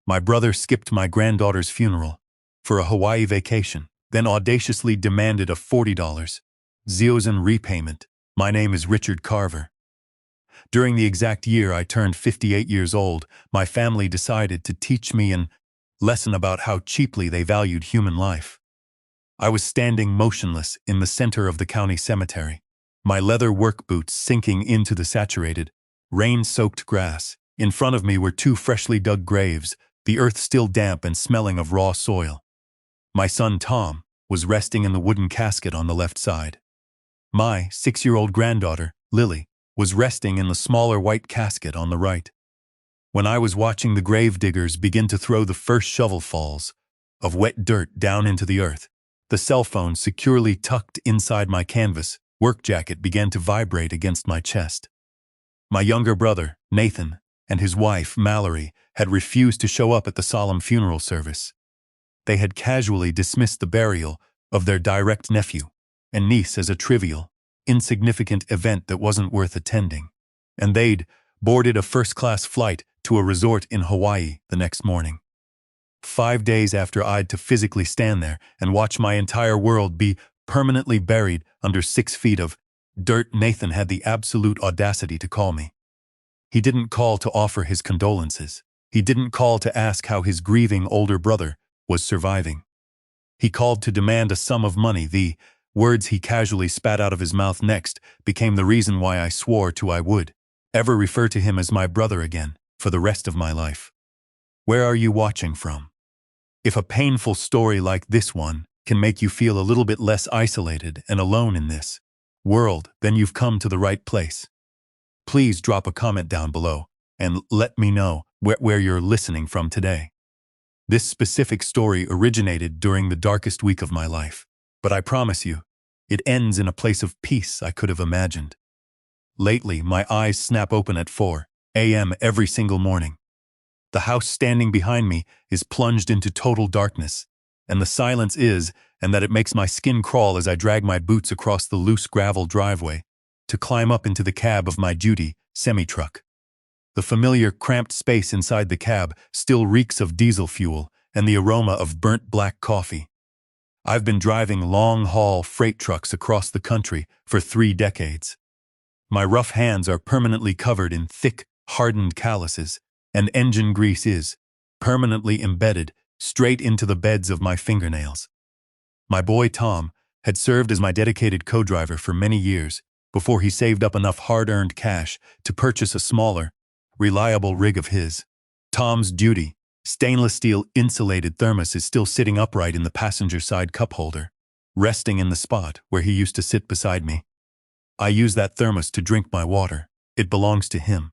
My brother skipped my granddaughter's funeral for a Hawaii vacation, then audaciously demanded a $40 Ziozen repayment. My name is Richard Carver. During the exact year I turned 58 years old, my family decided to teach me a lesson about how cheaply they valued human life. I was standing motionless in the center of the county cemetery, my leather work boots sinking into the saturated, rain-soaked grass. In front of me were two freshly dug graves, the earth still damp and smelling of raw soil. My son Tom was resting in the wooden casket on the left side. My 6-year-old granddaughter, Lily, was resting in the smaller white casket on the right. When I was watching the grave diggers begin to throw the first shovelfuls of wet dirt down into the earth, the cell phone securely tucked inside my canvas work jacket began to vibrate against my chest. My younger brother, Nathan, and his wife, Mallory, had refused to show up at the solemn funeral service. They had casually dismissed the burial of their direct nephew and niece as a trivial, insignificant event that wasn't worth attending, and they'd boarded a first-class flight to a resort in Hawaii the next morning. 5 days after I'd to physically stand there and watch my entire world be permanently buried under 6 feet of dirt, Nathan had the absolute audacity to call me. He didn't call to offer his condolences. He didn't call to ask how his grieving older brother was surviving. He called to demand a sum of money. The words he casually spat out of his mouth next became the reason why I swore I would ever refer to him as my brother again for the rest of my life. Where are you watching from? If a painful story like this one can make you feel a little bit less isolated and alone in this world, then you've come to the right place. Please drop a comment down below and let me know where you're listening from today. This specific story originated during the darkest week of my life, but I promise you, it ends in a place of peace I could have imagined. Lately, my eyes snap open at 4 a.m. every single morning. The house standing behind me is plunged into total darkness, and the silence is, and that it makes my skin crawl as I drag my boots across the loose gravel driveway to climb up into the cab of my duty semi-truck. The familiar cramped space inside the cab still reeks of diesel fuel and the aroma of burnt black coffee. I've been driving long-haul freight trucks across the country for 3 decades. My rough hands are permanently covered in thick, hardened calluses, and engine grease is permanently embedded straight into the beds of my fingernails. My boy Tom had served as my dedicated co-driver for many years before he saved up enough hard-earned cash to purchase a smaller, reliable rig of his. Tom's duty, stainless steel insulated thermos is still sitting upright in the passenger side cup holder, resting in the spot where he used to sit beside me. I use that thermos to drink my water. It belongs to him.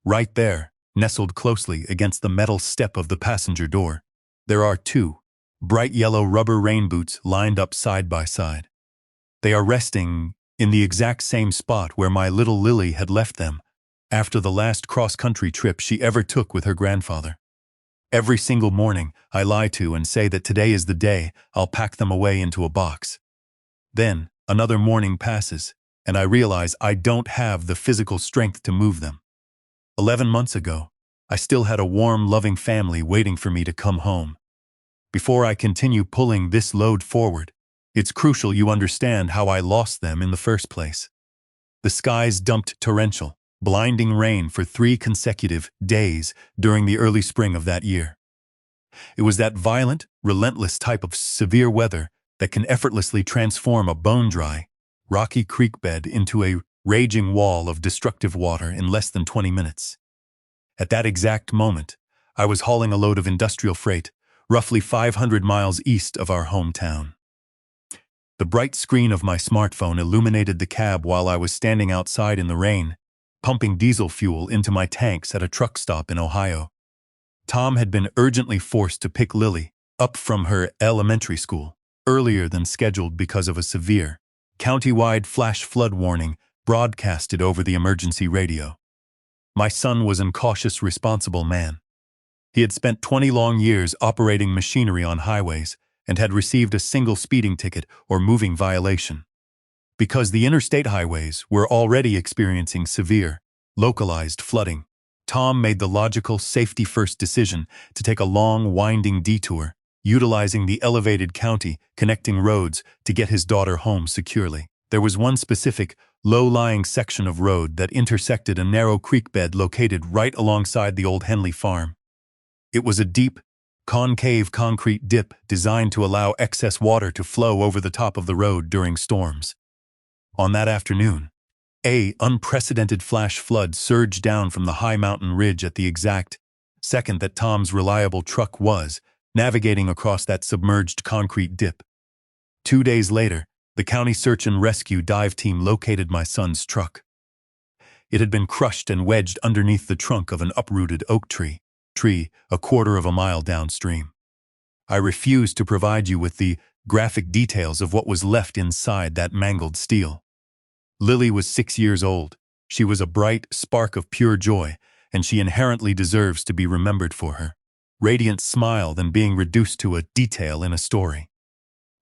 Right there, nestled closely against the metal step of the passenger door, there are 2 bright yellow rubber rain boots lined up side by side. They are resting in the exact same spot where my little Lily had left them after the last cross-country trip she ever took with her grandfather. Every single morning, I lie to and say that today is the day I'll pack them away into a box. Then, another morning passes, and I realize I don't have the physical strength to move them. 11 months ago, I still had a warm, loving family waiting for me to come home. Before I continue pulling this load forward, it's crucial you understand how I lost them in the first place. The skies dumped torrential, blinding rain for 3 consecutive days during the early spring of that year. It was that violent, relentless type of severe weather that can effortlessly transform a bone-dry, rocky creek bed into a raging wall of destructive water in less than 20 minutes. At that exact moment, I was hauling a load of industrial freight, roughly 500 miles east of our hometown. The bright screen of my smartphone illuminated the cab while I was standing outside in the rain, pumping diesel fuel into my tanks at a truck stop in Ohio. Tom had been urgently forced to pick Lily up from her elementary school earlier than scheduled because of a severe, county-wide flash flood warning broadcasted over the emergency radio. My son was an cautious, responsible man. He had spent 20 long years operating machinery on highways and had received a single speeding ticket or moving violation. Because the interstate highways were already experiencing severe, localized flooding, Tom made the logical, safety-first decision to take a long, winding detour, utilizing the elevated county connecting roads to get his daughter home securely. There was one specific, low-lying section of road that intersected a narrow creek bed located right alongside the old Henley farm. It was a deep, concave concrete dip designed to allow excess water to flow over the top of the road during storms. On that afternoon, an unprecedented flash flood surged down from the high mountain ridge at the exact second that Tom's reliable truck was navigating across that submerged concrete dip. 2 days later, the county search and rescue dive team located my son's truck. It had been crushed and wedged underneath the trunk of an uprooted oak tree a quarter of a mile downstream. I refuse to provide you with the graphic details of what was left inside that mangled steel. Lily was 6 years old. She was a bright spark of pure joy, and she inherently deserves to be remembered for her radiant smile than being reduced to a detail in a story.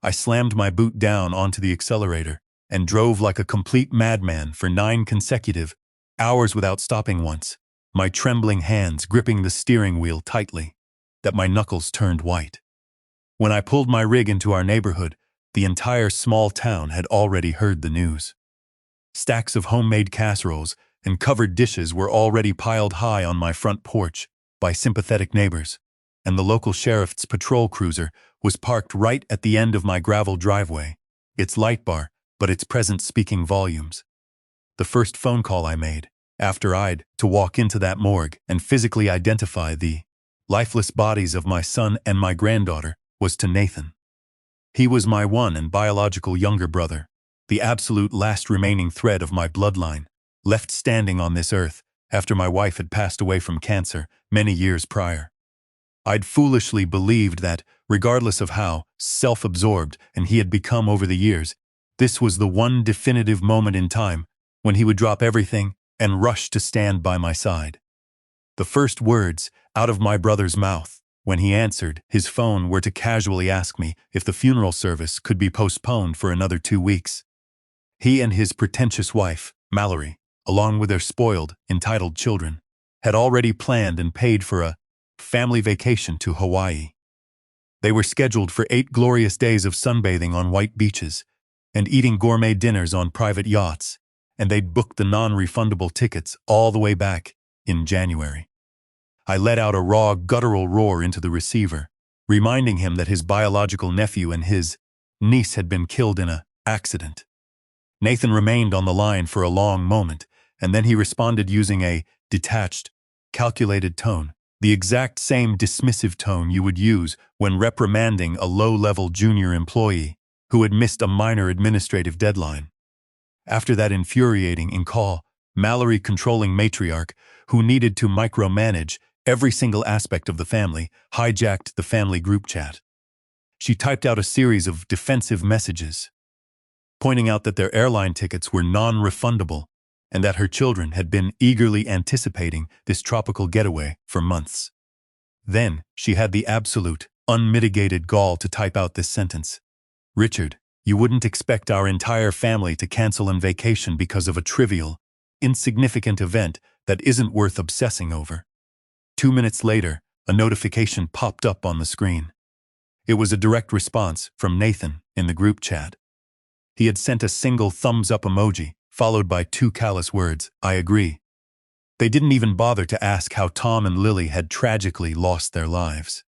I slammed my boot down onto the accelerator and drove like a complete madman for 9 consecutive hours without stopping once, my trembling hands gripping the steering wheel tightly, that my knuckles turned white. When I pulled my rig into our neighborhood, the entire small town had already heard the news. Stacks of homemade casseroles and covered dishes were already piled high on my front porch by sympathetic neighbors, and the local sheriff's patrol cruiser was parked right at the end of my gravel driveway, its light bar, but its presence speaking volumes. The first phone call I made, after I'd to walk into that morgue and physically identify the lifeless bodies of my son and my granddaughter, was to Nathan. He was my one and biological younger brother, the absolute last remaining thread of my bloodline, left standing on this earth after my wife had passed away from cancer many years prior. I'd foolishly believed that, regardless of how self-absorbed and he had become over the years, this was the one definitive moment in time when he would drop everything and rush to stand by my side. The first words out of my brother's mouth when he answered his phone were to casually ask me if the funeral service could be postponed for another 2 weeks. He and his pretentious wife, Mallory, along with their spoiled, entitled children, had already planned and paid for a family vacation to Hawaii. They were scheduled for 8 glorious days of sunbathing on white beaches and eating gourmet dinners on private yachts, and they'd booked the non-refundable tickets all the way back in January. I let out a raw, guttural roar into the receiver, reminding him that his biological nephew and his niece had been killed in an accident. Nathan remained on the line for a long moment, and then he responded using a detached, calculated tone, the exact same dismissive tone you would use when reprimanding a low-level junior employee who had missed a minor administrative deadline. After that infuriating call, Mallory, controlling matriarch, who needed to micromanage every single aspect of the family, hijacked the family group chat. She typed out a series of defensive messages, pointing out that their airline tickets were non-refundable and that her children had been eagerly anticipating this tropical getaway for months. Then she had the absolute, unmitigated gall to type out this sentence: "Richard, you wouldn't expect our entire family to cancel on vacation because of a trivial, insignificant event that isn't worth obsessing over." 2 minutes later, a notification popped up on the screen. It was a direct response from Nathan in the group chat. He had sent a single thumbs-up emoji, followed by 2 callous words: "I agree." They didn't even bother to ask how Tom and Lily had tragically lost their lives.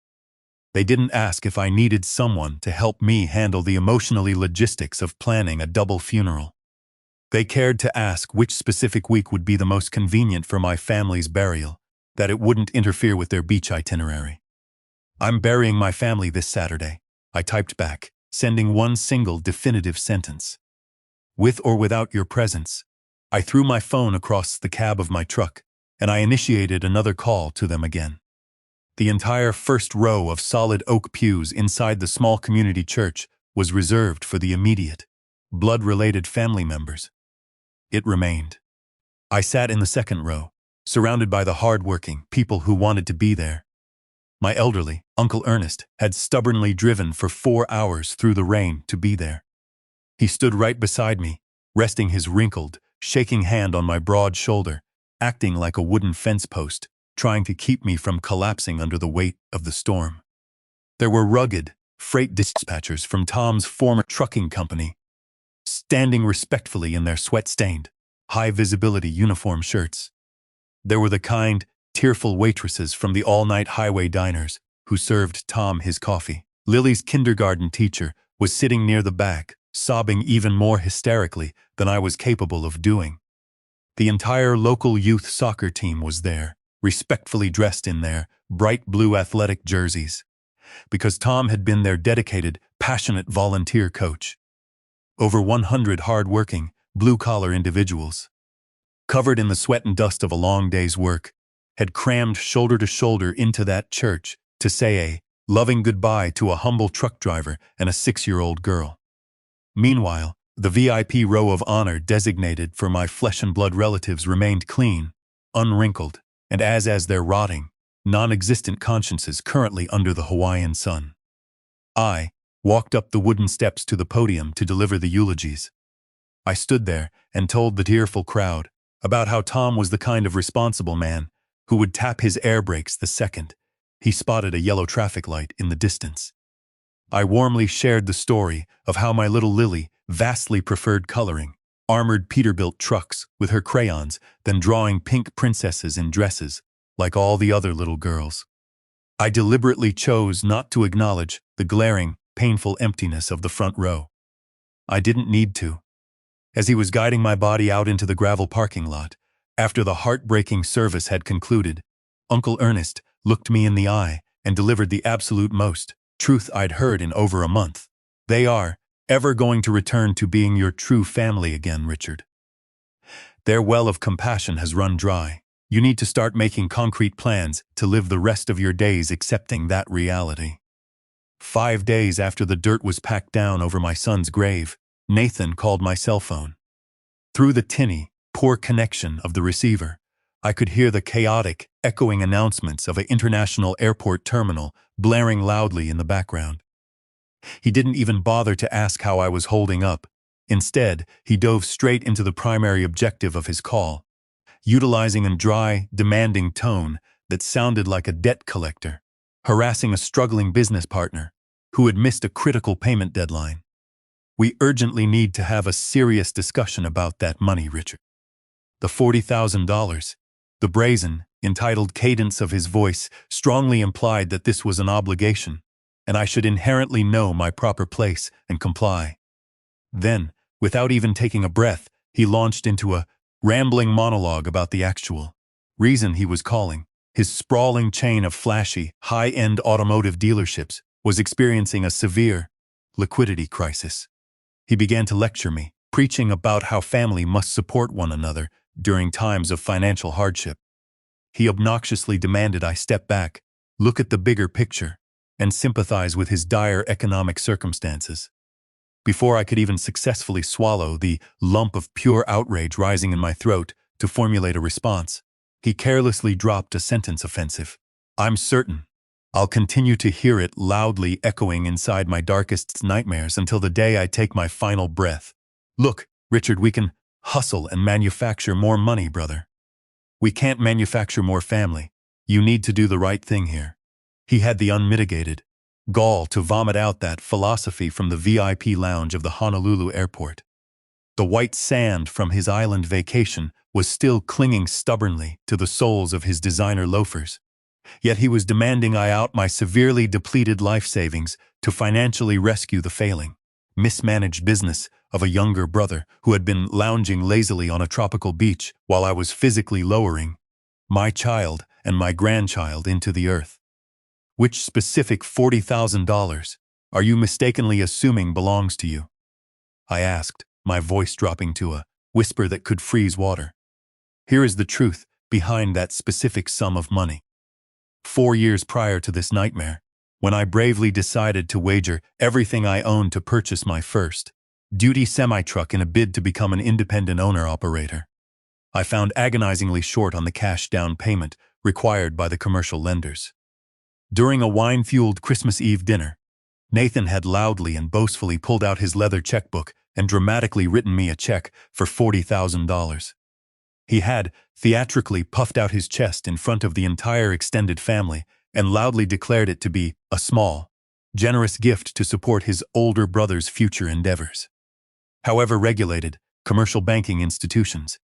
They didn't ask if I needed someone to help me handle the emotionally logistics of planning a double funeral. They cared to ask which specific week would be the most convenient for my family's burial, that it wouldn't interfere with their beach itinerary. "I'm burying my family this Saturday," I typed back, sending one single definitive sentence. "With or without your presence." I threw my phone across the cab of my truck, and I initiated another call to them again. The entire first row of solid oak pews inside the small community church was reserved for the immediate, blood-related family members. It remained. I sat in the second row, surrounded by the hard-working people who wanted to be there. My elderly Uncle Ernest had stubbornly driven for 4 hours through the rain to be there. He stood right beside me, resting his wrinkled, shaking hand on my broad shoulder, acting like a wooden fence post trying to keep me from collapsing under the weight of the storm. There were rugged, freight dispatchers from Tom's former trucking company, standing respectfully in their sweat-stained, high-visibility uniform shirts. There were the kind, tearful waitresses from the all-night highway diners who served Tom his coffee. Lily's kindergarten teacher was sitting near the back, sobbing even more hysterically than I was capable of doing. The entire local youth soccer team was there, respectfully dressed in their bright blue athletic jerseys, because Tom had been their dedicated, passionate volunteer coach. Over 100 hard-working, blue-collar individuals, covered in the sweat and dust of a long day's work, had crammed shoulder to shoulder into that church to say a loving goodbye to a humble truck driver and a 6-year-old girl. Meanwhile, the VIP row of honor designated for my flesh-and-blood relatives remained clean, unwrinkled, and as their rotting, non-existent consciences currently under the Hawaiian sun. I walked up the wooden steps to the podium to deliver the eulogies. I stood there and told the tearful crowd about how Tom was the kind of responsible man who would tap his air brakes the second he spotted a yellow traffic light in the distance. I warmly shared the story of how my little Lily vastly preferred coloring armored Peterbilt trucks with her crayons than drawing pink princesses in dresses like all the other little girls. I deliberately chose not to acknowledge the glaring, painful emptiness of the front row. I didn't need to. As he was guiding my body out into the gravel parking lot, after the heartbreaking service had concluded, Uncle Ernest looked me in the eye and delivered the absolute most truth I'd heard in over a month. They are ever going to return to being your true family again, Richard. Their well of compassion has run dry. You need to start making concrete plans to live the rest of your days accepting that reality. 5 days after the dirt was packed down over my son's grave, Nathan called my cell phone. Through the tinny, poor connection of the receiver, I could hear the chaotic, echoing announcements of an international airport terminal blaring loudly in the background. He didn't even bother to ask how I was holding up. Instead, he dove straight into the primary objective of his call, utilizing a dry, demanding tone that sounded like a debt collector, harassing a struggling business partner who had missed a critical payment deadline. We urgently need to have a serious discussion about that money, Richard. The $40,000. The brazen, entitled cadence of his voice strongly implied that this was an obligation, and I should inherently know my proper place and comply. Then, without even taking a breath, he launched into a rambling monologue about the actual reason he was calling. His sprawling chain of flashy, high-end automotive dealerships was experiencing a severe liquidity crisis. He began to lecture me, preaching about how family must support one another during times of financial hardship. He obnoxiously demanded I step back, look at the bigger picture, and sympathize with his dire economic circumstances. Before I could even successfully swallow the lump of pure outrage rising in my throat to formulate a response, he carelessly dropped a sentence offensive. I'm certain I'll continue to hear it loudly echoing inside my darkest nightmares until the day I take my final breath. Look, Richard, we can hustle and manufacture more money, brother. We can't manufacture more family. You need to do the right thing here. He had the unmitigated gall to vomit out that philosophy from the VIP lounge of the Honolulu airport. The white sand from his island vacation was still clinging stubbornly to the soles of his designer loafers. Yet he was demanding I out my severely depleted life savings to financially rescue the failing, mismanaged business of a younger brother who had been lounging lazily on a tropical beach while I was physically lowering my child and my grandchild into the earth. Which specific $40,000 are you mistakenly assuming belongs to you? I asked, my voice dropping to a whisper that could freeze water. Here is the truth behind that specific sum of money. 4 years prior to this nightmare, when I bravely decided to wager everything I owned to purchase my first duty semi-truck in a bid to become an independent owner-operator, I found agonizingly short on the cash down payment required by the commercial lenders. During a wine-fueled Christmas Eve dinner, Nathan had loudly and boastfully pulled out his leather checkbook and dramatically written me a check for $40,000. He had theatrically puffed out his chest in front of the entire extended family and loudly declared it to be a small, generous gift to support his older brother's future endeavors. However regulated, commercial banking institutions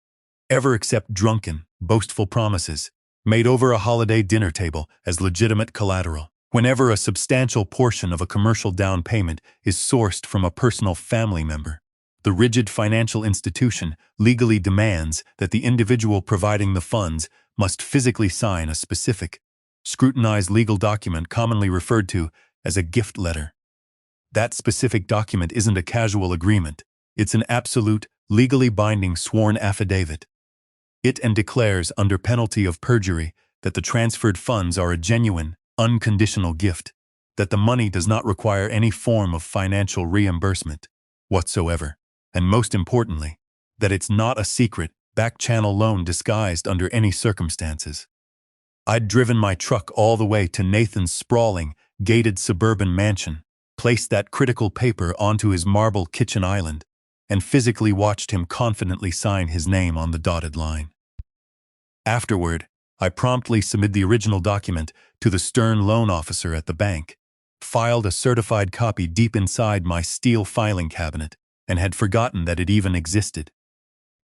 ever accept drunken, boastful promises made over a holiday dinner table as legitimate collateral. Whenever a substantial portion of a commercial down payment is sourced from a personal family member, the rigid financial institution legally demands that the individual providing the funds must physically sign a specific, scrutinized legal document commonly referred to as a gift letter. That specific document isn't a casual agreement. It's an absolute, legally binding sworn affidavit. It declares under penalty of perjury that the transferred funds are a genuine, unconditional gift, that the money does not require any form of financial reimbursement whatsoever, and most importantly, that it's not a secret, back-channel loan disguised under any circumstances. I'd driven my truck all the way to Nathan's sprawling, gated suburban mansion, placed that critical paper onto his marble kitchen island, and physically watched him confidently sign his name on the dotted line. Afterward, I promptly submitted the original document to the stern loan officer at the bank, filed a certified copy deep inside my steel filing cabinet, and had forgotten that it even existed.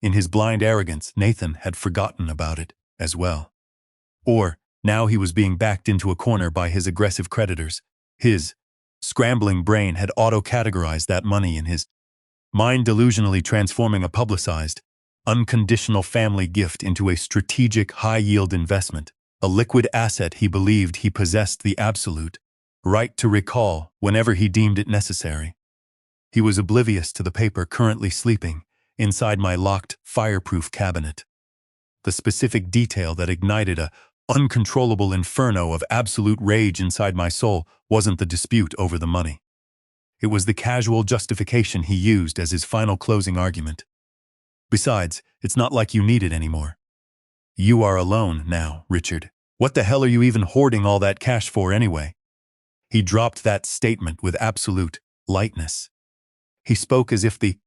In his blind arrogance, Nathan had forgotten about it as well. Or, now he was being backed into a corner by his aggressive creditors. His scrambling brain had auto-categorized that money in his mind, delusionally transforming a publicized, unconditional family gift into a strategic high-yield investment, a liquid asset he believed he possessed the absolute right to recall whenever he deemed it necessary. He was oblivious to the paper currently sleeping inside my locked, fireproof cabinet. The specific detail that ignited a uncontrollable inferno of absolute rage inside my soul wasn't the dispute over the money. It was the casual justification he used as his final closing argument. Besides, it's not like you need it anymore. You are alone now, Richard. What the hell are you even hoarding all that cash for anyway? He dropped that statement with absolute lightness. He spoke as if the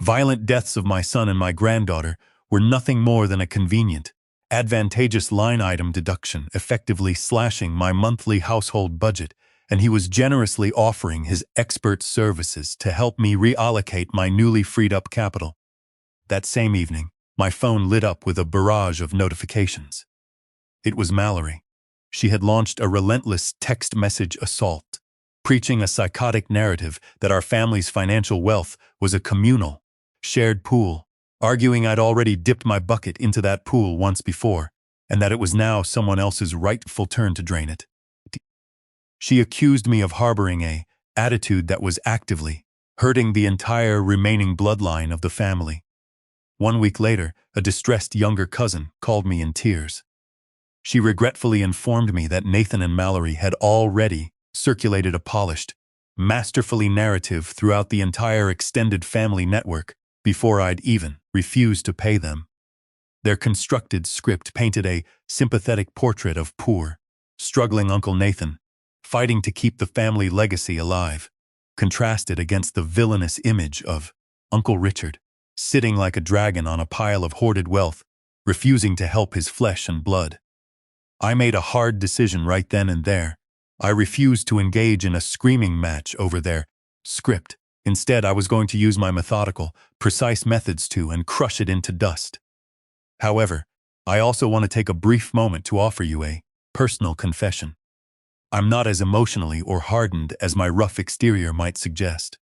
violent deaths of my son and my granddaughter were nothing more than a convenient, advantageous line item deduction, effectively slashing my monthly household budget, and he was generously offering his expert services to help me reallocate my newly freed up capital. That same evening, my phone lit up with a barrage of notifications. It was Mallory. She had launched a relentless text message assault, preaching a psychotic narrative that our family's financial wealth was a communal, shared pool, arguing I'd already dipped my bucket into that pool once before, and that it was now someone else's rightful turn to drain it. She accused me of harboring an attitude that was actively hurting the entire remaining bloodline of the family. 1 week later, a distressed younger cousin called me in tears. She regretfully informed me that Nathan and Mallory had already circulated a polished, masterfully narrative throughout the entire extended family network before I'd even refused to pay them. Their constructed script painted a sympathetic portrait of poor, struggling Uncle Nathan, fighting to keep the family legacy alive, contrasted against the villainous image of Uncle Richard, sitting like a dragon on a pile of hoarded wealth, refusing to help his flesh and blood. I made a hard decision right then and there. I refused to engage in a screaming match over their script. Instead, I was going to use my methodical, precise methods to and crush it into dust. However, I also want to take a brief moment to offer you a personal confession. I'm not as emotionally or hardened as my rough exterior might suggest.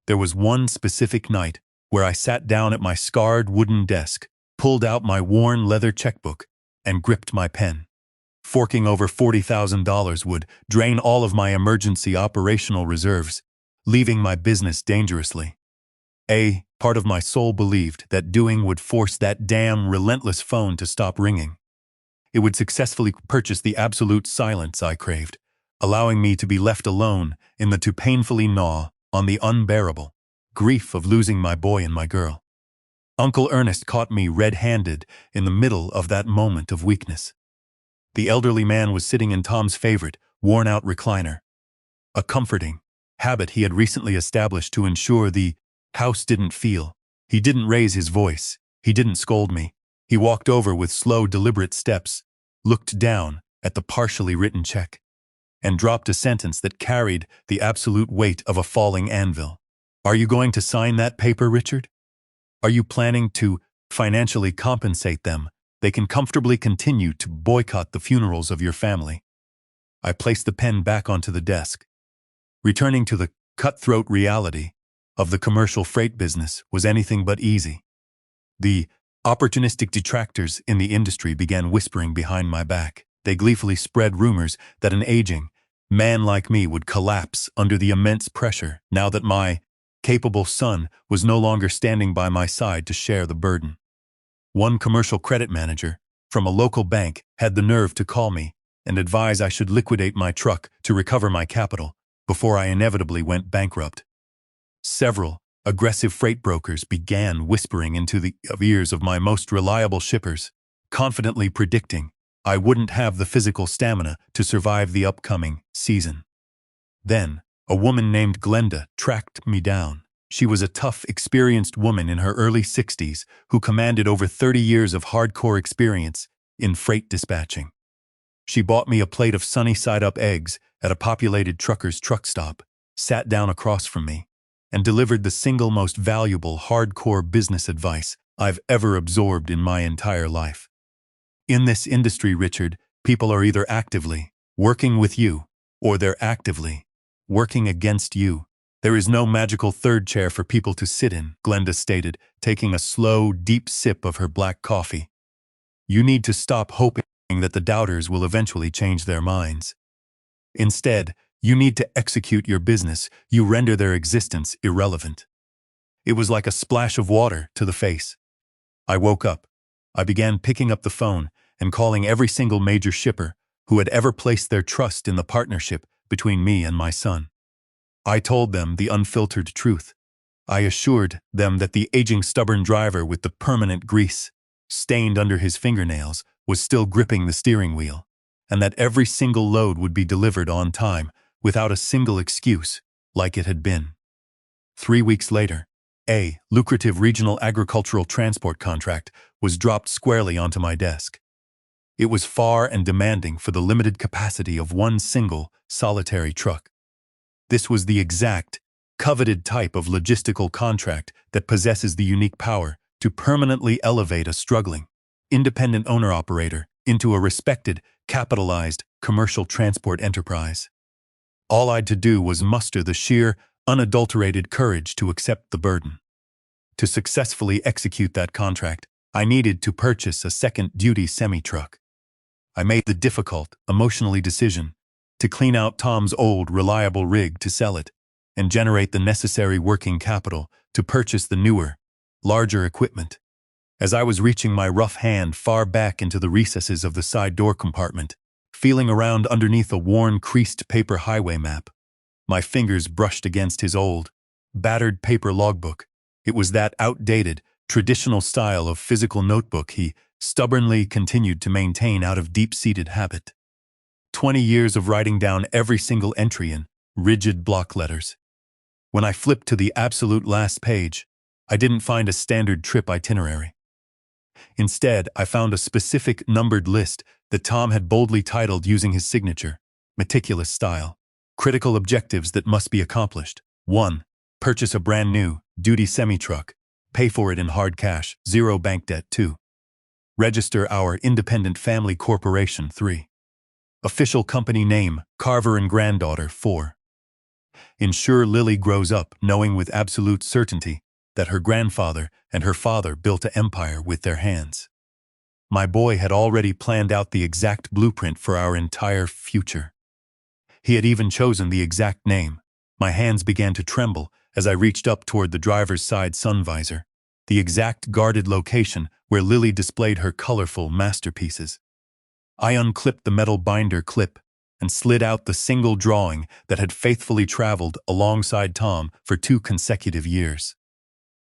There was one specific night where I sat down at my scarred wooden desk, pulled out my worn leather checkbook, and gripped my pen. Forking over $40,000 would drain all of my emergency operational reserves, leaving my business dangerously. A part of my soul believed that doing would force that damn relentless phone to stop ringing. It would successfully purchase the absolute silence I craved, allowing me to be left alone in the to painfully gnaw on the unbearable grief of losing my boy and my girl. Uncle Ernest caught me red-handed in the middle of that moment of weakness. The elderly man was sitting in Tom's favorite, worn-out recliner, a comforting habit he had recently established to ensure the house didn't feel. He didn't raise his voice. He didn't scold me. He walked over with slow, deliberate steps, looked down at the partially written check, and dropped a sentence that carried the absolute weight of a falling anvil. Are you going to sign that paper, Richard? Are you planning to financially compensate them? They can comfortably continue to boycott the funerals of your family. I placed the pen back onto the desk. Returning to the cutthroat reality of the commercial freight business was anything but easy. The opportunistic detractors in the industry began whispering behind my back. They gleefully spread rumors that an aging man like me would collapse under the immense pressure now that my capable son was no longer standing by my side to share the burden. One commercial credit manager from a local bank had the nerve to call me and advise I should liquidate my truck to recover my capital before I inevitably went bankrupt. Several aggressive freight brokers began whispering into the ears of my most reliable shippers, confidently predicting I wouldn't have the physical stamina to survive the upcoming season. Then, a woman named Glenda tracked me down. She was a tough, experienced woman in her early 60s who commanded over 30 years of hardcore experience in freight dispatching. She bought me a plate of sunny-side-up eggs at a populated trucker's truck stop, sat down across from me, and delivered the single most valuable hardcore business advice I've ever absorbed in my entire life. In this industry, Richard, people are either actively working with you or they're actively working against you. There is no magical third chair for people to sit in, Glenda stated, taking a slow, deep sip of her black coffee. You need to stop hoping that the doubters will eventually change their minds. Instead, you need to execute your business. You render their existence irrelevant. It was like a splash of water to the face. I woke up. I began picking up the phone and calling every single major shipper who had ever placed their trust in the partnership between me and my son. I told them the unfiltered truth. I assured them that the aging, stubborn driver with the permanent grease stained under his fingernails was still gripping the steering wheel, and that every single load would be delivered on time without a single excuse, like it had been. 3 weeks later, a lucrative regional agricultural transport contract was dropped squarely onto my desk. It was far and demanding for the limited capacity of one single, solitary truck. This was the exact, coveted type of logistical contract that possesses the unique power to permanently elevate a struggling, independent owner-operator into a respected, capitalized, commercial transport enterprise. All I'd to do was muster the sheer, unadulterated courage to accept the burden. To successfully execute that contract, I needed to purchase a second-duty semi-truck. I made the difficult, emotionally decision to clean out Tom's old, reliable rig to sell it and generate the necessary working capital to purchase the newer, larger equipment. As I was reaching my rough hand far back into the recesses of the side door compartment, feeling around underneath a worn, creased paper highway map, my fingers brushed against his old, battered paper logbook. It was that outdated, traditional style of physical notebook he stubbornly continued to maintain out of deep-seated habit. 20 years of writing down every single entry in rigid block letters. When I flipped to the absolute last page, I didn't find a standard trip itinerary. Instead, I found a specific numbered list that Tom had boldly titled using his signature, meticulous style. Critical objectives that must be accomplished. 1. Purchase a brand new, duty semi-truck. Pay for it in hard cash, 0 bank debt. 2. Register our independent family corporation. 3. Official company name, Carver and Granddaughter. 4. Ensure Lily grows up knowing with absolute certainty that her grandfather and her father built an empire with their hands. My boy had already planned out the exact blueprint for our entire future. He had even chosen the exact name. My hands began to tremble as I reached up toward the driver's side sun visor, the exact guarded location where Lily displayed her colorful masterpieces. I unclipped the metal binder clip and slid out the single drawing that had faithfully traveled alongside Tom for 2 consecutive years.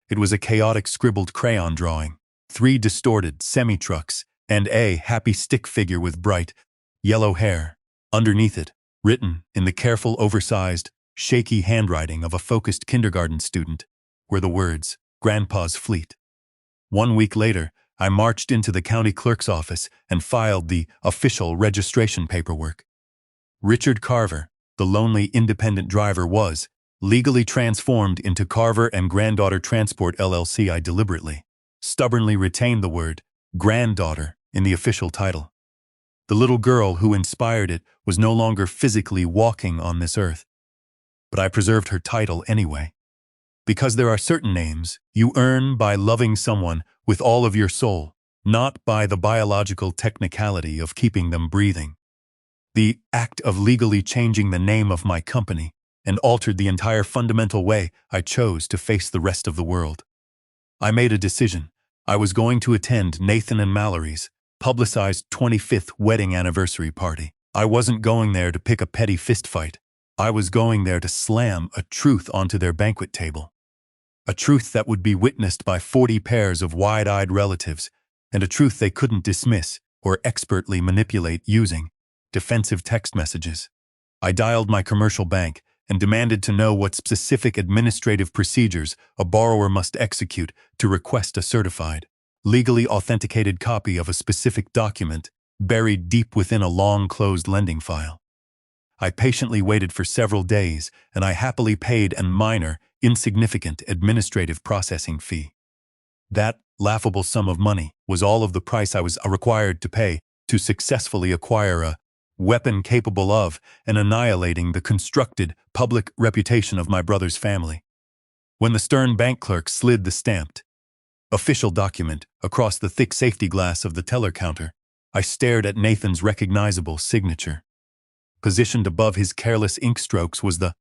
It was a chaotic scribbled crayon drawing, 3 distorted semi-trucks, and a happy stick figure with bright, yellow hair. Underneath it, written in the careful, oversized, shaky handwriting of a focused kindergarten student, were the words, Grandpa's Fleet. 1 week later, I marched into the county clerk's office and filed the official registration paperwork. Richard Carver, the lonely independent driver, was legally transformed into Carver and Granddaughter Transport LLC. I deliberately, stubbornly retained the word granddaughter in the official title. The little girl who inspired it was no longer physically walking on this earth, but I preserved her title anyway. Because there are certain names you earn by loving someone with all of your soul, not by the biological technicality of keeping them breathing. The act of legally changing the name of my company and altered the entire fundamental way I chose to face the rest of the world. I made a decision. I was going to attend Nathan and Mallory's publicized 25th wedding anniversary party. I wasn't going there to pick a petty fistfight. I was going there to slam a truth onto their banquet table. A truth that would be witnessed by 40 pairs of wide-eyed relatives, and a truth they couldn't dismiss or expertly manipulate using defensive text messages. I dialed my commercial bank and demanded to know what specific administrative procedures a borrower must execute to request a certified, legally authenticated copy of a specific document buried deep within a long-closed lending file. I patiently waited for several days, and I happily paid a minor, insignificant administrative processing fee. That laughable sum of money was all of the price I was required to pay to successfully acquire a weapon capable of and annihilating the constructed public reputation of my brother's family. When the stern bank clerk slid the stamped official document across the thick safety glass of the teller counter, I stared at Nathan's recognizable signature. Positioned above his careless ink strokes was the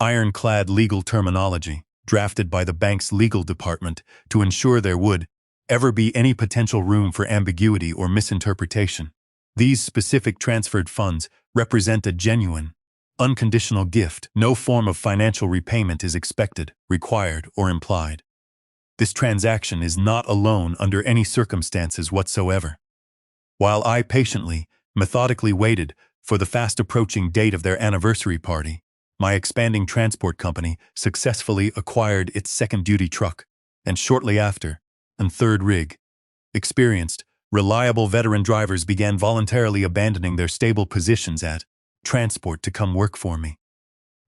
ironclad legal terminology drafted by the bank's legal department to ensure there would ever be any potential room for ambiguity or misinterpretation. These specific transferred funds represent a genuine, unconditional gift. No form of financial repayment is expected, required, or implied. This transaction is not a loan under any circumstances whatsoever. While I patiently, methodically waited for the fast-approaching date of their anniversary party, my expanding transport company successfully acquired its second duty truck, and shortly after, a third rig. Experienced, reliable veteran drivers began voluntarily abandoning their stable positions at transport to come work for me.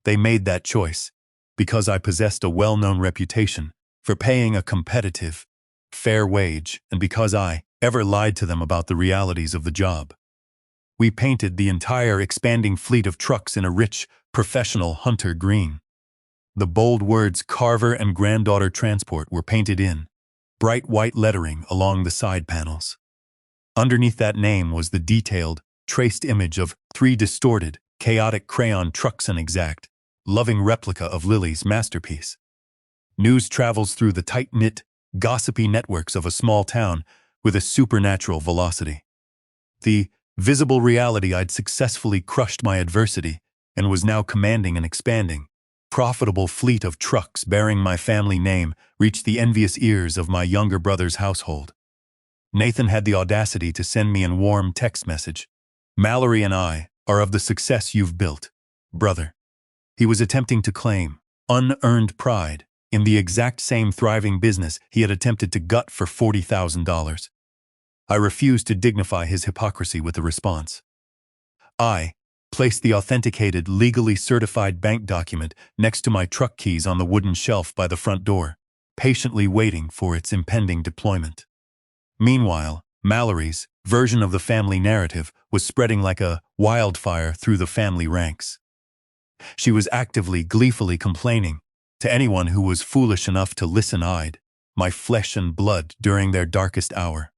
They made that choice because I possessed a well-known reputation for paying a competitive, fair wage, and because I ever lied to them about the realities of the job. We painted the entire expanding fleet of trucks in a rich, professional hunter green. The bold words Carver and Granddaughter Transport were painted in bright white lettering along the side panels. Underneath that name was the detailed, traced image of 3 distorted, chaotic crayon trucks, an exact, loving replica of Lily's masterpiece. News travels through the tight-knit, gossipy networks of a small town with a supernatural velocity. The visible reality I'd successfully crushed my adversity and was now commanding an expanding, profitable fleet of trucks bearing my family name reached the envious ears of my younger brother's household. Nathan had the audacity to send me a warm text message. "Mallory and I are of the success you've built, brother." He was attempting to claim unearned pride in the exact same thriving business he had attempted to gut for $40,000. I refused to dignify his hypocrisy with a response. I placed the authenticated, legally certified bank document next to my truck keys on the wooden shelf by the front door, patiently waiting for its impending deployment. Meanwhile, Mallory's version of the family narrative was spreading like a wildfire through the family ranks. She was actively, gleefully complaining to anyone who was foolish enough to listen-eyed, my flesh and blood during their darkest hour.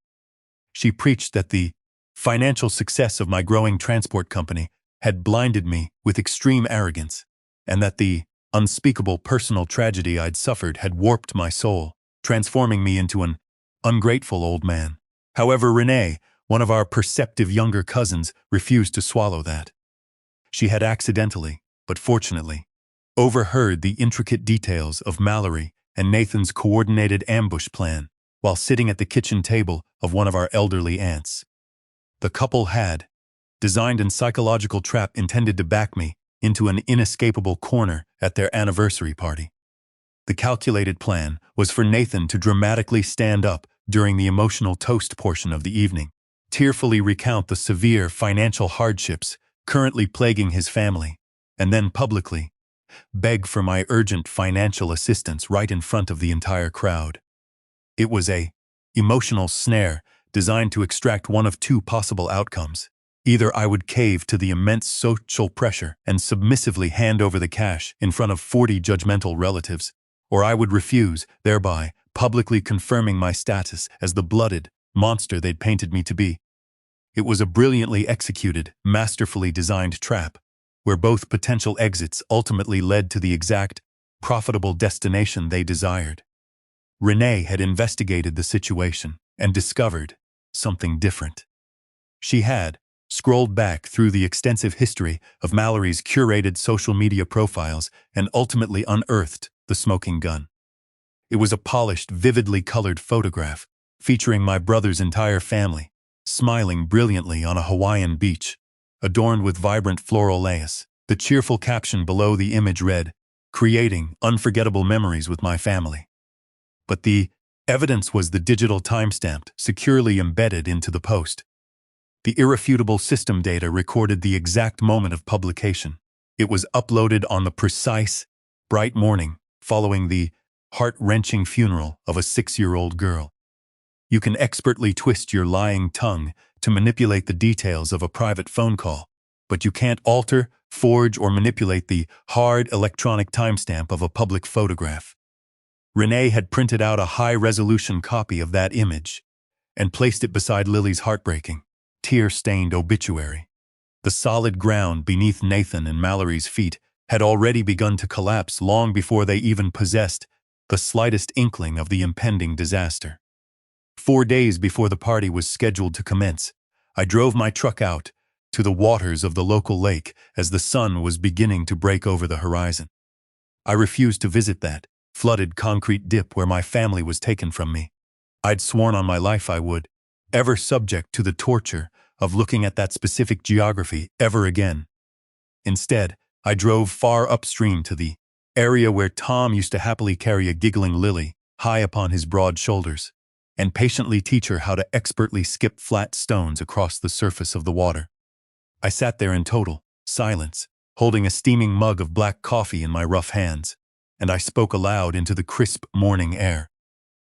She preached that the financial success of my growing transport company had blinded me with extreme arrogance, and that the unspeakable personal tragedy I'd suffered had warped my soul, transforming me into an ungrateful old man. However, Renee, one of our perceptive younger cousins, refused to swallow that. She had accidentally, but fortunately, overheard the intricate details of Mallory and Nathan's coordinated ambush plan while sitting at the kitchen table of one of our elderly aunts. The couple had designed a psychological trap intended to back me into an inescapable corner at their anniversary party. The calculated plan was for Nathan to dramatically stand up during the emotional toast portion of the evening, tearfully recount the severe financial hardships currently plaguing his family, and then publicly beg for my urgent financial assistance right in front of the entire crowd. It was a emotional snare designed to extract one of two possible outcomes. Either I would cave to the immense social pressure and submissively hand over the cash in front of 40 judgmental relatives, or I would refuse, thereby publicly confirming my status as the blooded monster they'd painted me to be. It was a brilliantly executed, masterfully designed trap, where both potential exits ultimately led to the exact, profitable destination they desired. Renee had investigated the situation and discovered something different. She had scrolled back through the extensive history of Mallory's curated social media profiles and ultimately unearthed the smoking gun. It was a polished, vividly colored photograph featuring my brother's entire family, smiling brilliantly on a Hawaiian beach, adorned with vibrant floral lace. The cheerful caption below the image read, "Creating unforgettable memories with my family." But the evidence was the digital timestamp securely embedded into the post. The irrefutable system data recorded the exact moment of publication. It was uploaded on the precise, bright morning following the heart-wrenching funeral of a 6-year-old girl. You can expertly twist your lying tongue to manipulate the details of a private phone call, but you can't alter, forge, or manipulate the hard electronic timestamp of a public photograph. Renee had printed out a high-resolution copy of that image and placed it beside Lily's heartbreaking, tear-stained obituary. The solid ground beneath Nathan and Mallory's feet had already begun to collapse long before they even possessed the slightest inkling of the impending disaster. 4 days before the party was scheduled to commence, I drove my truck out to the waters of the local lake as the sun was beginning to break over the horizon. I refused to visit that flooded concrete dip where my family was taken from me. I'd sworn on my life I would, ever subject to the torture of looking at that specific geography ever again. Instead, I drove far upstream to the area where Tom used to happily carry a giggling Lily high upon his broad shoulders and patiently teach her how to expertly skip flat stones across the surface of the water. I sat there in total silence, holding a steaming mug of black coffee in my rough hands, and I spoke aloud into the crisp morning air.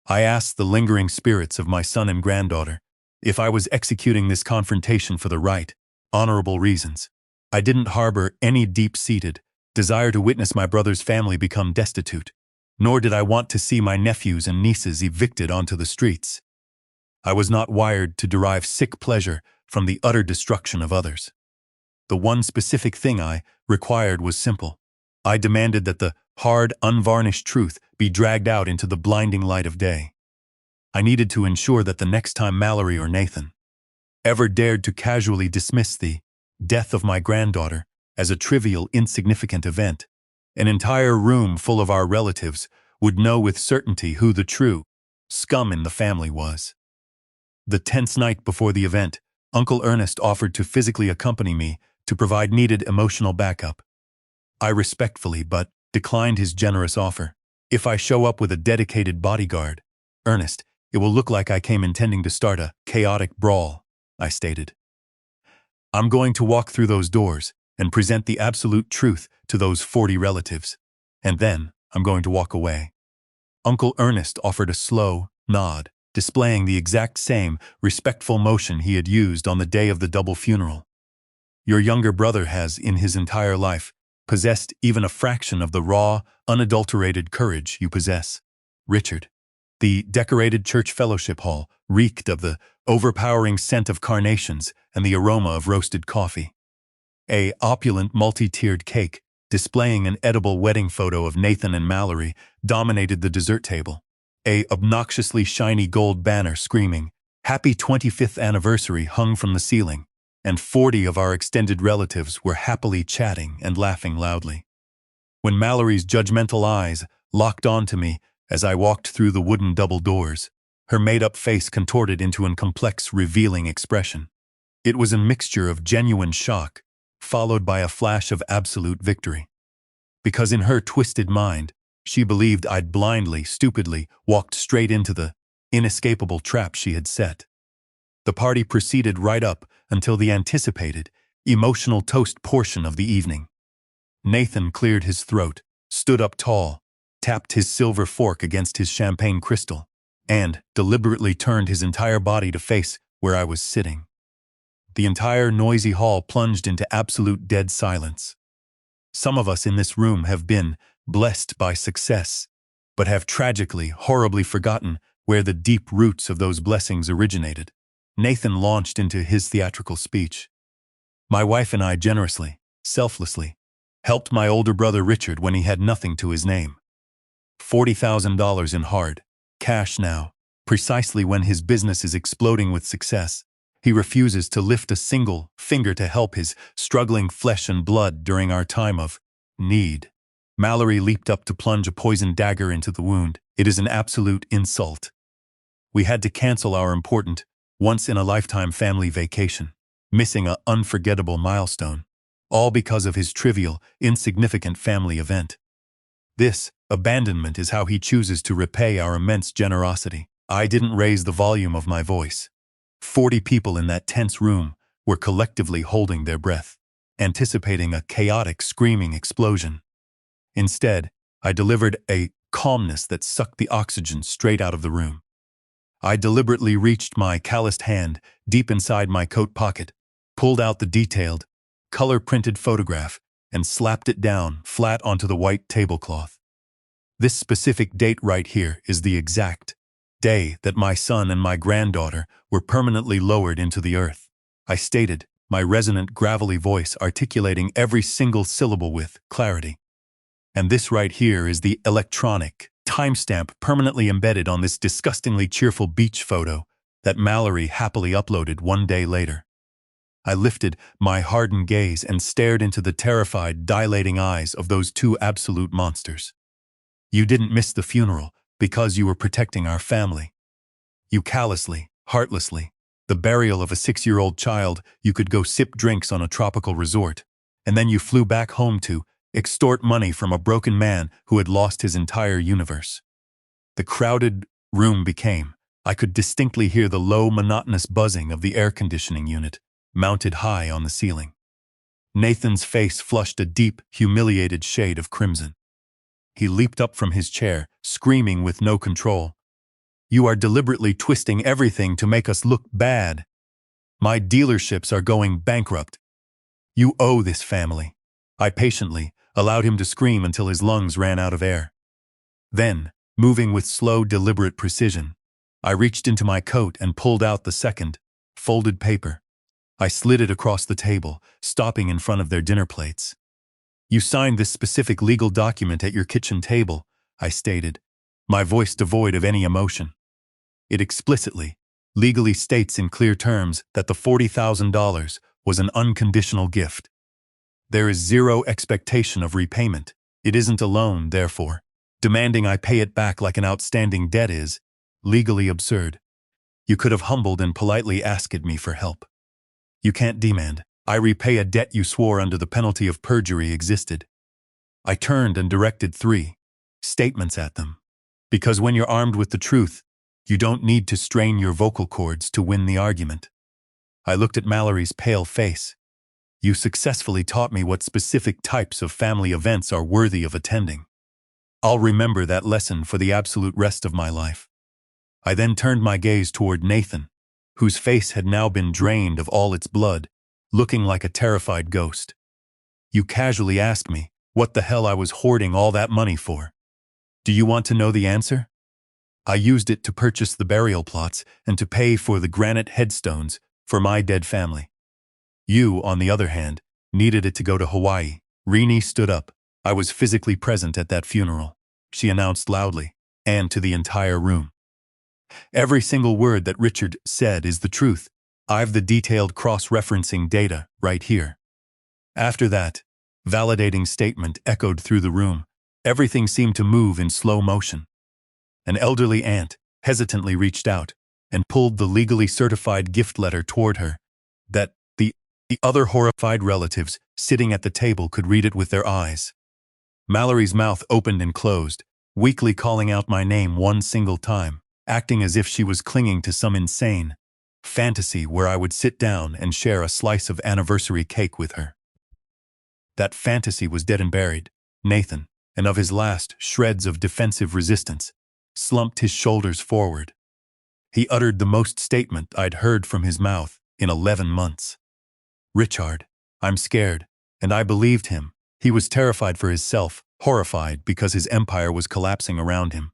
I asked the lingering spirits of my son and granddaughter if I was executing this confrontation for the right, honorable reasons. I didn't harbor any deep-seated desire to witness my brother's family become destitute, nor did I want to see my nephews and nieces evicted onto the streets. I was not wired to derive sick pleasure from the utter destruction of others. The one specific thing I required was simple. I demanded that the hard, unvarnished truth be dragged out into the blinding light of day. I needed to ensure that the next time Mallory or Nathan ever dared to casually dismiss the death of my granddaughter as a trivial, insignificant event, an entire room full of our relatives would know with certainty who the true scum in the family was. The tense night before the event, Uncle Ernest offered to physically accompany me to provide needed emotional backup. I respectfully but declined his generous offer. If I show up with a dedicated bodyguard, Ernest, it will look like I came intending to start a chaotic brawl, I stated. I'm going to walk through those doors and present the absolute truth to those 40 relatives, and then I'm going to walk away. Uncle Ernest offered a slow nod, displaying the exact same respectful motion he had used on the day of the double funeral. Your younger brother has, in his entire life, possessed even a fraction of the raw, unadulterated courage you possess, Richard. The decorated church fellowship hall reeked of the overpowering scent of carnations and the aroma of roasted coffee. A opulent multi-tiered cake, displaying an edible wedding photo of Nathan and Mallory, dominated the dessert table. A obnoxiously shiny gold banner screaming, "Happy 25th Anniversary" hung from the ceiling, and 40 of our extended relatives were happily chatting and laughing loudly. When Mallory's judgmental eyes locked onto me as I walked through the wooden double doors, her made-up face contorted into a complex, revealing expression. It was a mixture of genuine shock, followed by a flash of absolute victory. Because in her twisted mind, she believed I'd blindly, stupidly walked straight into the inescapable trap she had set. The party proceeded right up until the anticipated, emotional toast portion of the evening. Nathan cleared his throat, stood up tall, tapped his silver fork against his champagne crystal, and deliberately turned his entire body to face where I was sitting. The entire noisy hall plunged into absolute dead silence. Some of us in this room have been blessed by success, but have tragically, horribly forgotten where the deep roots of those blessings originated. Nathan launched into his theatrical speech. My wife and I generously, selflessly, helped my older brother Richard when he had nothing to his name. $40,000 in hard cash now, precisely when his business is exploding with success. He refuses to lift a single finger to help his struggling flesh and blood during our time of need. Mallory leaped up to plunge a poisoned dagger into the wound. It is an absolute insult. We had to cancel our important, once-in-a-lifetime family vacation, missing an unforgettable milestone, all because of his trivial, insignificant family event. This abandonment is how he chooses to repay our immense generosity. I didn't raise the volume of my voice. 40 people in that tense room were collectively holding their breath, anticipating a chaotic, screaming explosion. Instead, I delivered a calmness that sucked the oxygen straight out of the room. I deliberately reached my calloused hand deep inside my coat pocket, pulled out the detailed, color-printed photograph, and slapped it down flat onto the white tablecloth. This specific date right here is the exact day that my son and my granddaughter were permanently lowered into the earth. I stated, my resonant, gravelly voice articulating every single syllable with clarity. And this right here is the electronic timestamp permanently embedded on this disgustingly cheerful beach photo that Mallory happily uploaded one day later. I lifted my hardened gaze and stared into the terrified, dilating eyes of those two absolute monsters. You didn't miss the funeral because you were protecting our family. You callously, heartlessly, the burial of a 6-year-old child you could go sip drinks on a tropical resort, and then you flew back home to extort money from a broken man who had lost his entire universe. The crowded room became, I could distinctly hear the low, monotonous buzzing of the air conditioning unit, mounted high on the ceiling. Nathan's face flushed a deep, humiliated shade of crimson. He leaped up from his chair, screaming with no control. You are deliberately twisting everything to make us look bad. My dealerships are going bankrupt. You owe this family. I patiently allowed him to scream until his lungs ran out of air. Then, moving with slow, deliberate precision, I reached into my coat and pulled out the second, folded paper. I slid it across the table, stopping in front of their dinner plates. You signed this specific legal document at your kitchen table, I stated, my voice devoid of any emotion. It explicitly, legally states in clear terms that the $40,000 was an unconditional gift. There is zero expectation of repayment. It isn't a loan, therefore. Demanding I pay it back like an outstanding debt is legally absurd. You could have humbled and politely asked me for help. You can't demand. I repay a debt you swore under the penalty of perjury existed. I turned and directed 3 statements at them. Because when you're armed with the truth, you don't need to strain your vocal cords to win the argument. I looked at Mallory's pale face. You successfully taught me what specific types of family events are worthy of attending. I'll remember that lesson for the absolute rest of my life. I then turned my gaze toward Nathan, whose face had now been drained of all its blood, looking like a terrified ghost. You casually asked me what the hell I was hoarding all that money for. Do you want to know the answer? I used it to purchase the burial plots and to pay for the granite headstones for my dead family. You, on the other hand, needed it to go to Hawaii. Rini stood up. I was physically present at that funeral, she announced loudly, and to the entire room. Every single word that Richard said is the truth. I've the detailed cross-referencing data right here. After that validating statement echoed through the room, everything seemed to move in slow motion. An elderly aunt hesitantly reached out and pulled the legally certified gift letter toward her, that the other horrified relatives sitting at the table could read it with their eyes. Mallory's mouth opened and closed, weakly calling out my name one single time. acting as if she was clinging to some insane fantasy where I would sit down and share a slice of anniversary cake with her. That fantasy was dead and buried. Nathan, and of his last shreds of defensive resistance, slumped his shoulders forward. He uttered the most statement I'd heard from his mouth in 11 months. "Richard, I'm scared," and I believed him. He was terrified for himself, horrified because his empire was collapsing around him.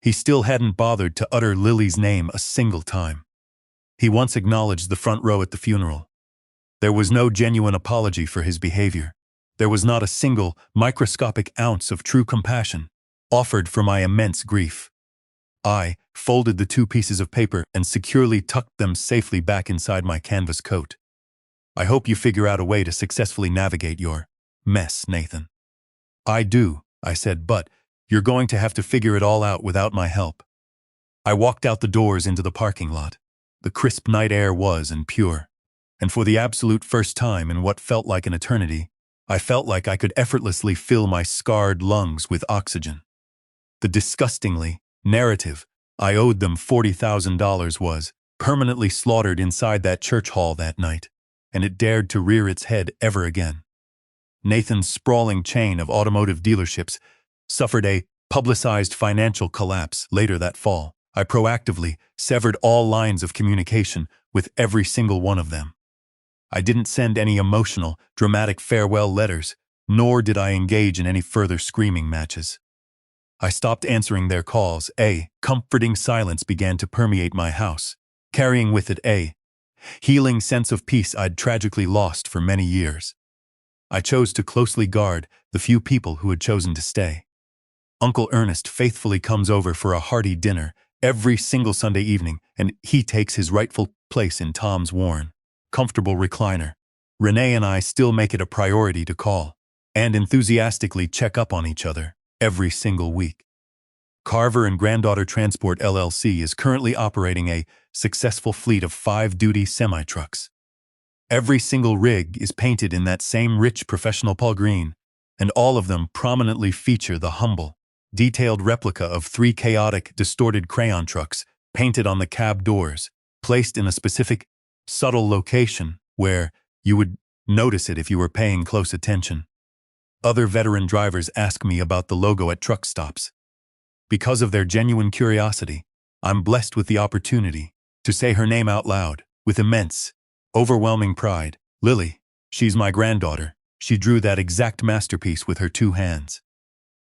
He still hadn't bothered to utter Lily's name a single time. He once acknowledged the front row at the funeral. There was no genuine apology for his behavior. There was not a single, microscopic ounce of true compassion offered for my immense grief. I folded the 2 pieces of paper and securely tucked them safely back inside my canvas coat. "I hope you figure out a way to successfully navigate your mess, Nathan." "I do," I said, "but you're going to have to figure it all out without my help." I walked out the doors into the parking lot. The crisp night air was and pure, and for the absolute first time in what felt like an eternity, I felt like I could effortlessly fill my scarred lungs with oxygen. The disgustingly narrative I owed them $40,000 was permanently slaughtered inside that church hall that night, and it dared to rear its head ever again. Nathan's sprawling chain of automotive dealerships suffered a publicized financial collapse later that fall. I proactively severed all lines of communication with every single one of them. I didn't send any emotional, dramatic farewell letters, nor did I engage in any further screaming matches. I stopped answering their calls. A comforting silence began to permeate my house, carrying with it a healing sense of peace I'd tragically lost for many years. I chose to closely guard the few people who had chosen to stay. Uncle Ernest faithfully comes over for a hearty dinner every single Sunday evening, and he takes his rightful place in Tom's worn, comfortable recliner. Renee and I still make it a priority to call and enthusiastically check up on each other every single week. Carver and Granddaughter Transport LLC is currently operating a successful fleet of 5 duty semi-trucks. Every single rig is painted in that same rich professional Paul green, and all of them prominently feature the humble, detailed replica of 3 chaotic, distorted crayon trucks painted on the cab doors, placed in a specific, subtle location where you would notice it if you were paying close attention. Other veteran drivers ask me about the logo at truck stops. Because of their genuine curiosity, I'm blessed with the opportunity to say her name out loud with immense, overwhelming pride. Lily, she's my granddaughter. She drew that exact masterpiece with her 2 hands.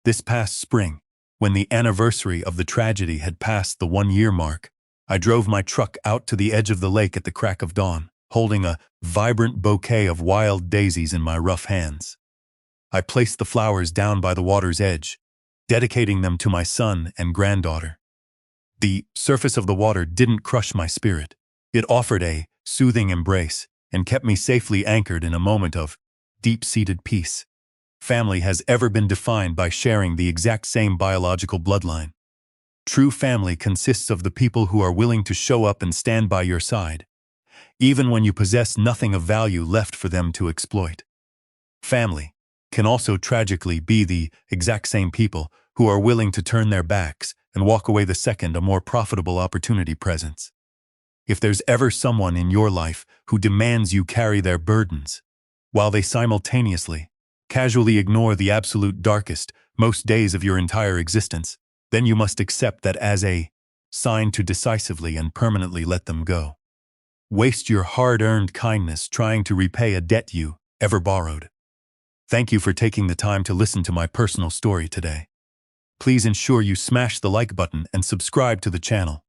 This past spring, when the anniversary of the tragedy had passed the 1-year mark, I drove my truck out to the edge of the lake at the crack of dawn, holding a vibrant bouquet of wild daisies in my rough hands. I placed the flowers down by the water's edge, dedicating them to my son and granddaughter. The surface of the water didn't crush my spirit. It offered a soothing embrace and kept me safely anchored in a moment of deep-seated peace. Family has ever been defined by sharing the exact same biological bloodline. True family consists of the people who are willing to show up and stand by your side, even when you possess nothing of value left for them to exploit. Family can also tragically be the exact same people who are willing to turn their backs and walk away the second a more profitable opportunity presents. If there's ever someone in your life who demands you carry their burdens, while they simultaneously casually ignore the absolute darkest, most days of your entire existence, then you must accept that as a sign to decisively and permanently let them go. Waste your hard-earned kindness trying to repay a debt you ever borrowed. Thank you for taking the time to listen to my personal story today. Please ensure you smash the like button and subscribe to the channel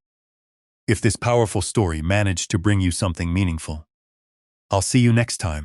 if this powerful story managed to bring you something meaningful. I'll see you next time.